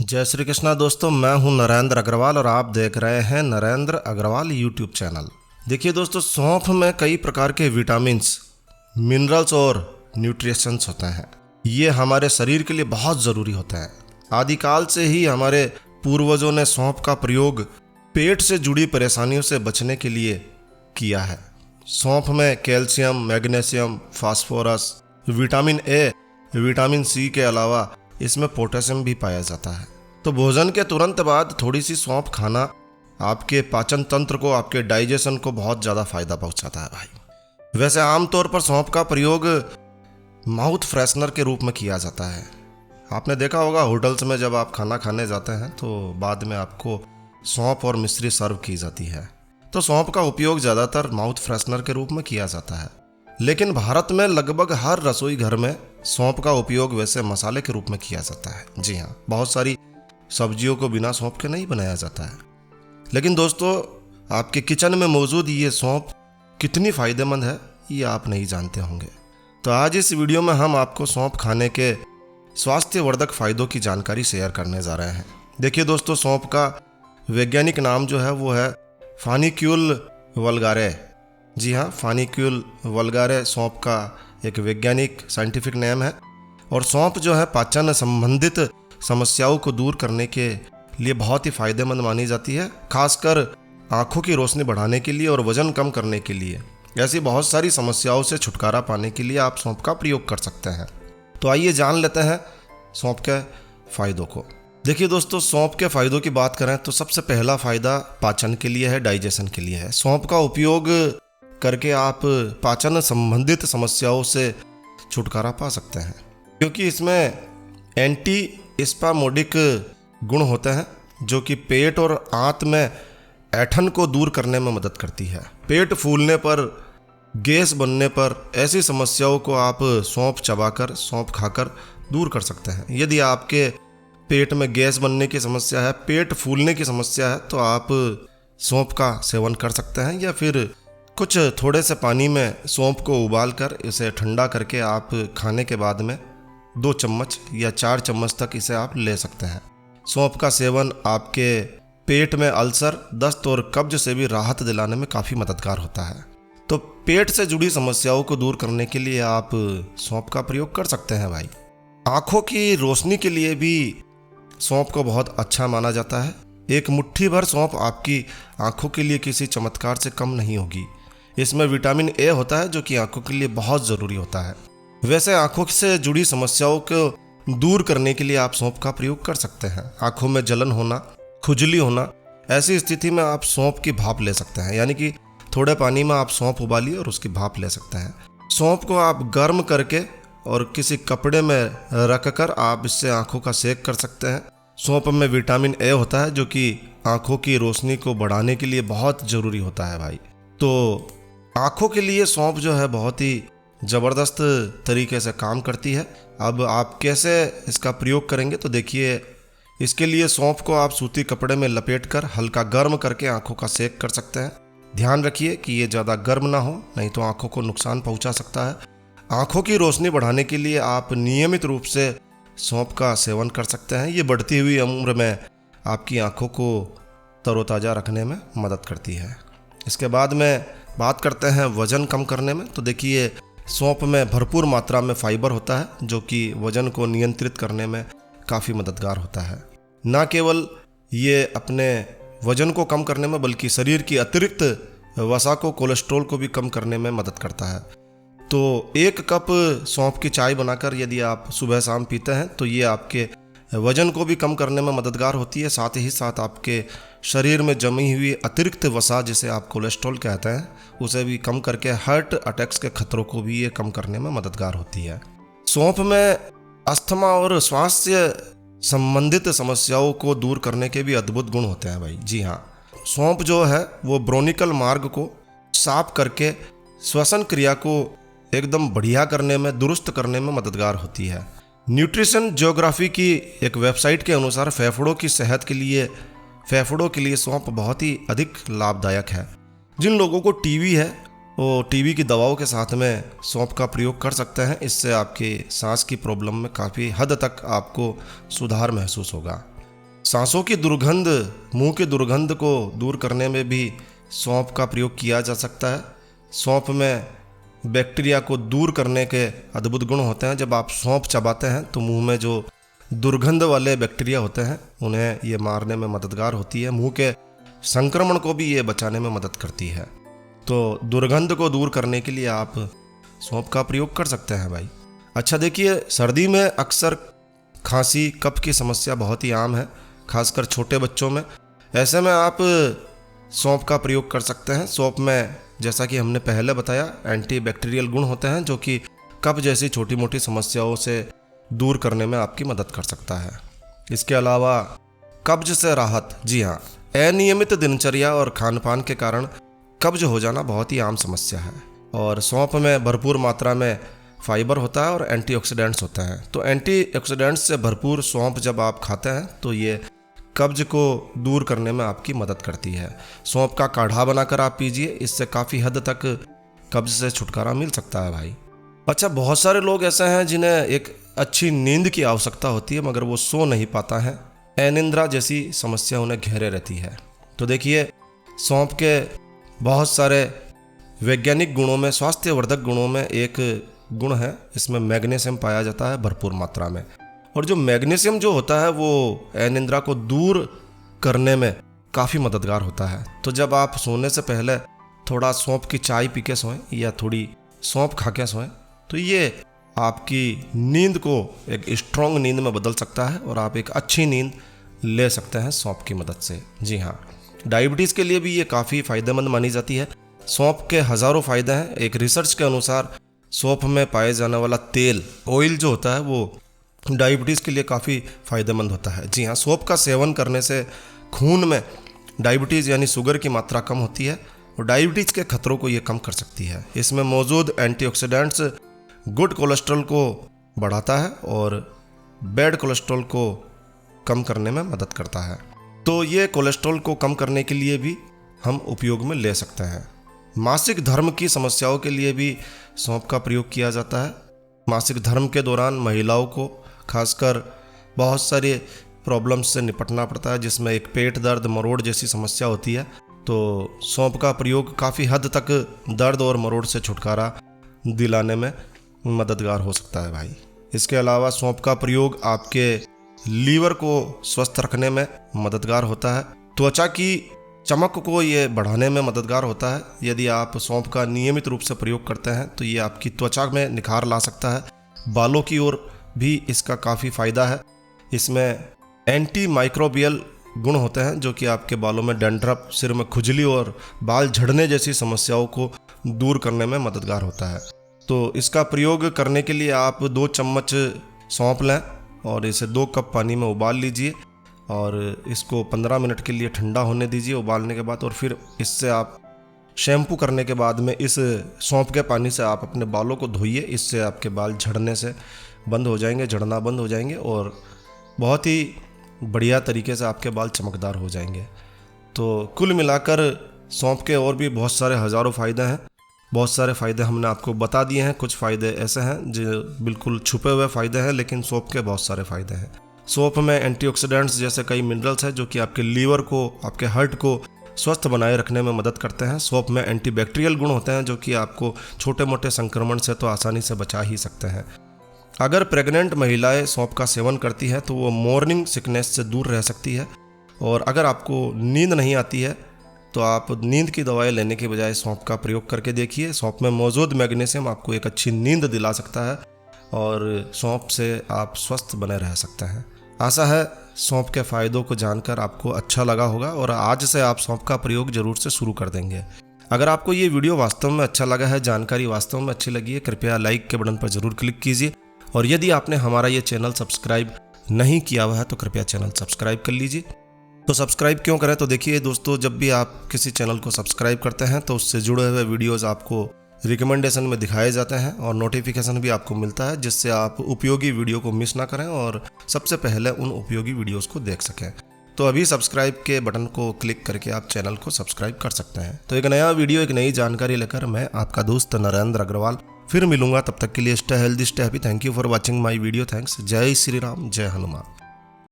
जय श्री कृष्णा दोस्तों, मैं हूं नरेंद्र अग्रवाल और आप देख रहे हैं नरेंद्र अग्रवाल यूट्यूब चैनल। देखिए दोस्तों, सौंफ में कई प्रकार के विटामिन्स, मिनरल्स और न्यूट्रिशंस होते हैं। ये हमारे शरीर के लिए बहुत ज़रूरी होते हैं। आदिकाल से ही हमारे पूर्वजों ने सौंफ का प्रयोग पेट से जुड़ी परेशानियों से बचने के लिए किया है। सौंफ में calcium, magnesium, phosphorus, vitamin A, vitamin C के अलावा इसमें पोटेशियम भी पाया जाता है। तो भोजन के तुरंत बाद थोड़ी सी सौंफ खाना आपके पाचन तंत्र को, आपके डाइजेशन को बहुत ज़्यादा फायदा पहुंचाता है भाई। वैसे आमतौर पर सौंफ का प्रयोग माउथ फ्रेशनर के रूप में किया जाता है। आपने देखा होगा होटल्स में जब आप खाना खाने जाते हैं तो बाद में आपको सौंफ और मिश्री सर्व की जाती है। तो सौंफ का उपयोग ज़्यादातर माउथ फ्रेशनर के रूप में किया जाता है, लेकिन भारत में लगभग हर रसोई घर में सौंफ का उपयोग वैसे मसाले के रूप में किया जाता है। जी हाँ, बहुत सारी सब्जियों को बिना सौंफ के नहीं बनाया जाता है। लेकिन दोस्तों, आपके किचन में मौजूद ये सौंफ कितनी फ़ायदेमंद है ये आप नहीं जानते होंगे। तो आज इस वीडियो में हम आपको सौंफ खाने के स्वास्थ्यवर्धक फ़ायदों की जानकारी शेयर करने जा रहे हैं। देखिए दोस्तों, सौंफ का वैज्ञानिक नाम जो है वो है फानिक्यूल वल्गारे। जी हाँ, फानिक्यूल वल्गारे सौंफ का एक वैज्ञानिक साइंटिफिक नेम है। और सौंफ जो है पाचन संबंधित समस्याओं को दूर करने के लिए बहुत ही फायदेमंद मानी जाती है, खासकर आँखों की रोशनी बढ़ाने के लिए और वजन कम करने के लिए। ऐसी बहुत सारी समस्याओं से छुटकारा पाने के लिए आप सौंफ का प्रयोग कर सकते हैं। तो आइए जान लेते हैं सौंफ के फ़ायदों को। देखिए दोस्तों, सौंफ के फ़ायदों की बात करें तो सबसे पहला फ़ायदा पाचन के लिए है, डाइजेशन के लिए है। सौंफ का उपयोग करके आप पाचन संबंधित समस्याओं से छुटकारा पा सकते हैं, क्योंकि इसमें एंटी स्पामोडिक गुण होते हैं जो कि पेट और आंत में ऐंठन को दूर करने में मदद करती है। पेट फूलने पर, गैस बनने पर, ऐसी समस्याओं को आप सौंफ चबाकर, सौंफ खाकर दूर कर सकते हैं। यदि आपके पेट में गैस बनने की समस्या है, पेट फूलने की समस्या है, तो आप सौंफ का सेवन कर सकते हैं, या फिर कुछ थोड़े से पानी में सौंफ को उबाल कर इसे ठंडा करके आप खाने के बाद में 2 चम्मच या 4 चम्मच तक इसे आप ले सकते हैं। सौंफ का सेवन आपके पेट में अल्सर, दस्त और कब्ज से भी राहत दिलाने में काफ़ी मददगार होता है। तो पेट से जुड़ी समस्याओं को दूर करने के लिए आप सौंफ का प्रयोग कर सकते हैं भाई। आँखों की रोशनी के लिए भी सौंफ को बहुत अच्छा माना जाता है। एक मुट्ठी भर सौंफ आपकी आँखों के लिए किसी चमत्कार से कम नहीं होगी। इसमें विटामिन ए होता है जो कि आंखों के लिए बहुत ज़रूरी होता है। वैसे आंखों से जुड़ी समस्याओं को दूर करने के लिए आप सौंफ का प्रयोग कर सकते हैं। आंखों में जलन होना, खुजली होना, ऐसी स्थिति में आप सौंफ की भाप ले सकते हैं, यानी कि थोड़े पानी में आप सौंफ उबालिए और उसकी भाप ले सकते हैं। सौंफ को आप गर्म करके और किसी कपड़े में रख कर आप इससे आँखों का सेक कर सकते हैं। सौंफ में विटामिन ए होता है जो कि आँखों की रोशनी को बढ़ाने के लिए बहुत ज़रूरी होता है भाई। तो आँखों के लिए सौंफ जो है बहुत ही ज़बरदस्त तरीके से काम करती है। अब आप कैसे इसका प्रयोग करेंगे तो देखिए, इसके लिए सौंफ को आप सूती कपड़े में लपेटकर हल्का गर्म करके आँखों का सेक कर सकते हैं। ध्यान रखिए कि ये ज़्यादा गर्म ना हो, नहीं तो आँखों को नुकसान पहुँचा सकता है। आँखों की रोशनी बढ़ाने के लिए आप नियमित रूप से सौंफ का सेवन कर सकते हैं। ये बढ़ती हुई उम्र में आपकी आँखों को तरोताज़ा रखने में मदद करती है। इसके बाद में बात करते हैं वज़न कम करने में। तो देखिए, सौंफ में भरपूर मात्रा में फाइबर होता है जो कि वज़न को नियंत्रित करने में काफ़ी मददगार होता है। न केवल ये अपने वज़न को कम करने में, बल्कि शरीर की अतिरिक्त वसा को, कोलेस्ट्रॉल को भी कम करने में मदद करता है। तो 1 कप सौंफ की चाय बनाकर यदि आप सुबह शाम पीते हैं तो ये आपके वज़न को भी कम करने में मददगार होती है। साथ ही साथ आपके शरीर में जमी हुई अतिरिक्त वसा, जिसे आप कोलेस्ट्रॉल कहते हैं, उसे भी कम करके हार्ट अटैक्स के खतरों को भी ये कम करने में मददगार होती है। सौंफ में अस्थमा और श्वास से संबंधित समस्याओं को दूर करने के भी अद्भुत गुण होते हैं भाई। जी हाँ, सौंफ जो है वो ब्रोनिकल मार्ग को साफ करके श्वसन क्रिया को एकदम बढ़िया करने में, दुरुस्त करने में मददगार होती है। न्यूट्रिशन ज्योग्राफी की एक वेबसाइट के अनुसार फेफड़ों की सेहत के लिए, फेफड़ों के लिए सौंफ बहुत ही अधिक लाभदायक है। जिन लोगों को टीबी है वो टीबी की दवाओं के साथ में सौंफ का प्रयोग कर सकते हैं। इससे आपके सांस की प्रॉब्लम में काफ़ी हद तक आपको सुधार महसूस होगा। सांसों की दुर्गंध, मुंह की दुर्गंध को दूर करने में भी सौंफ का प्रयोग किया जा सकता है। सौंफ में बैक्टीरिया को दूर करने के अद्भुत गुण होते हैं। जब आप सौंफ चबाते हैं तो मुंह में जो दुर्गंध वाले बैक्टीरिया होते हैं उन्हें ये मारने में मददगार होती है। मुंह के संक्रमण को भी ये बचाने में मदद करती है। तो दुर्गंध को दूर करने के लिए आप सौंफ का प्रयोग कर सकते हैं भाई। अच्छा देखिए, सर्दी में अक्सर खांसी कफ की समस्या बहुत ही आम है, खासकर छोटे बच्चों में। ऐसे में आप सौंफ का प्रयोग कर सकते हैं। सौंफ में, जैसा कि हमने पहले बताया, एंटीबैक्टीरियल गुण होते हैं जो कि कफ जैसी छोटी मोटी समस्याओं से दूर करने में आपकी मदद कर सकता है। इसके अलावा कब्ज से राहत, जी हाँ, अनियमित दिनचर्या और खान पान के कारण कब्ज हो जाना बहुत ही आम समस्या है। और सौंफ में भरपूर मात्रा में फाइबर होता है और एंटीऑक्सीडेंट्स होते हैं। तो एंटीऑक्सीडेंट्स से भरपूर सौंफ जब आप खाते हैं तो ये कब्ज को दूर करने में आपकी मदद करती है। सौंफ का काढ़ा बनाकर आप पीजिए, इससे काफ़ी हद तक कब्ज से छुटकारा मिल सकता है भाई। अच्छा, बहुत सारे लोग ऐसे हैं जिन्हें एक अच्छी नींद की आवश्यकता होती है मगर वो सो नहीं पाता है। अनिद्रा जैसी समस्या उन्हें घेरे रहती है। तो देखिए, सौंफ के बहुत सारे वैज्ञानिक गुणों में, स्वास्थ्यवर्धक गुणों में एक गुण है, इसमें मैग्नीशियम पाया जाता है भरपूर मात्रा में। और जो मैग्नीशियम जो होता है वो अनिद्रा को दूर करने में काफ़ी मददगार होता है। तो जब आप सोने से पहले थोड़ा सौंफ की चाय पी के सोएं या थोड़ी सौंफ खा के सोएं तो ये आपकी नींद को एक स्ट्रॉन्ग नींद में बदल सकता है और आप एक अच्छी नींद ले सकते हैं सौंफ की मदद से। जी हाँ, डायबिटीज़ के लिए भी ये काफ़ी फ़ायदेमंद मानी जाती है। सौंफ के हज़ारों फ़ायदे हैं। एक रिसर्च के अनुसार सौंफ में पाए जाने वाला तेल, ऑयल जो होता है, वो डायबिटीज़ के लिए काफ़ी फ़ायदेमंद होता है। जी हाँ, सौंफ का सेवन करने से खून में डायबिटीज़ यानी शुगर की मात्रा कम होती है और डायबिटीज़ के खतरों को ये कम कर सकती है। इसमें मौजूद एंटीऑक्सीडेंट्स गुड कोलेस्ट्रॉल को बढ़ाता है और बैड कोलेस्ट्रॉल को कम करने में मदद करता है। तो ये कोलेस्ट्रॉल को कम करने के लिए भी हम उपयोग में ले सकते हैं। मासिक धर्म की समस्याओं के लिए भी सौंफ का प्रयोग किया जाता है। मासिक धर्म के दौरान महिलाओं को खासकर बहुत सारे प्रॉब्लम्स से निपटना पड़ता है, जिसमें एक पेट दर्द, मरोड़ जैसी समस्या होती है। तो सौंफ का प्रयोग काफ़ी हद तक दर्द और मरोड़ से छुटकारा दिलाने में मददगार हो सकता है भाई। इसके अलावा सौंफ का प्रयोग आपके लीवर को स्वस्थ रखने में मददगार होता है। त्वचा की चमक को ये बढ़ाने में मददगार होता है। यदि आप सौंफ का नियमित रूप से प्रयोग करते हैं तो ये आपकी त्वचा में निखार ला सकता है। बालों की ओर भी इसका काफ़ी फ़ायदा है। इसमें एंटी माइक्रोबियल गुण होते हैं जो कि आपके बालों में डैंड्रफ, सिर में खुजली और बाल झड़ने जैसी समस्याओं को दूर करने में मददगार होता है। तो इसका प्रयोग करने के लिए आप 2 चम्मच सौंफ लें और इसे 2 कप पानी में उबाल लीजिए और इसको 15 मिनट के लिए ठंडा होने दीजिए उबालने के बाद। और फिर इससे आप शैम्पू करने के बाद में इस सौंफ के पानी से आप अपने बालों को धोइए। इससे आपके बाल झड़ने से बंद हो जाएंगे, झड़ना बंद हो जाएंगे और बहुत ही बढ़िया तरीके से आपके बाल चमकदार हो जाएंगे। तो कुल मिलाकर सौंफ के और भी बहुत सारे हज़ारों फ़ायदे हैं। बहुत सारे फ़ायदे हमने आपको बता दिए हैं। कुछ फ़ायदे ऐसे हैं जो बिल्कुल छुपे हुए फ़ायदे हैं, लेकिन सौंफ के बहुत सारे फ़ायदे हैं। सौंफ में एंटीऑक्सीडेंट्स जैसे कई मिनरल्स हैं जो कि आपके लीवर को, आपके हार्ट को स्वस्थ बनाए रखने में मदद करते हैं। सौंफ में एंटीबैक्टीरियल गुण होते हैं जो कि आपको छोटे मोटे संक्रमण से तो आसानी से बचा ही सकते हैं। अगर प्रेग्नेंट महिलाएं सौंफ का सेवन करती हैं तो वो मॉर्निंग सिकनेस से दूर रह सकती है। और अगर आपको नींद नहीं आती है तो आप नींद की दवाई लेने के बजाय सौंफ का प्रयोग करके देखिए। सौंफ में मौजूद मैग्नीशियम आपको एक अच्छी नींद दिला सकता है और सौंफ से आप स्वस्थ बने रह सकते हैं। आशा है सौंफ के फ़ायदों को जानकर आपको अच्छा लगा होगा और आज से आप सौंफ का प्रयोग जरूर से शुरू कर देंगे। अगर आपको ये वीडियो वास्तव में अच्छा लगा है, जानकारी वास्तव में अच्छी लगी है, कृपया लाइक के बटन पर ज़रूर क्लिक कीजिए। और यदि आपने हमारा ये चैनल सब्सक्राइब नहीं किया हुआ है तो कृपया चैनल सब्सक्राइब कर लीजिए। तो सब्सक्राइब क्यों करें, तो देखिए दोस्तों, जब भी आप किसी चैनल को सब्सक्राइब करते हैं तो उससे जुड़े हुए वीडियोज़ आपको रिकमेंडेशन में दिखाए जाते हैं और नोटिफिकेशन भी आपको मिलता है, जिससे आप उपयोगी वीडियो को मिस ना करें और सबसे पहले उन उपयोगी वीडियोस को देख सकें। तो अभी सब्सक्राइब के बटन को क्लिक करके आप चैनल को सब्सक्राइब कर सकते हैं। तो एक नया वीडियो, एक नई जानकारी लेकर मैं आपका दोस्त नरेंद्र अग्रवाल फिर मिलूंगा। तब तक के लिए stay healthy, stay happy. Thank you for watching my video. Thanks. जय श्री राम, जय हनुमान।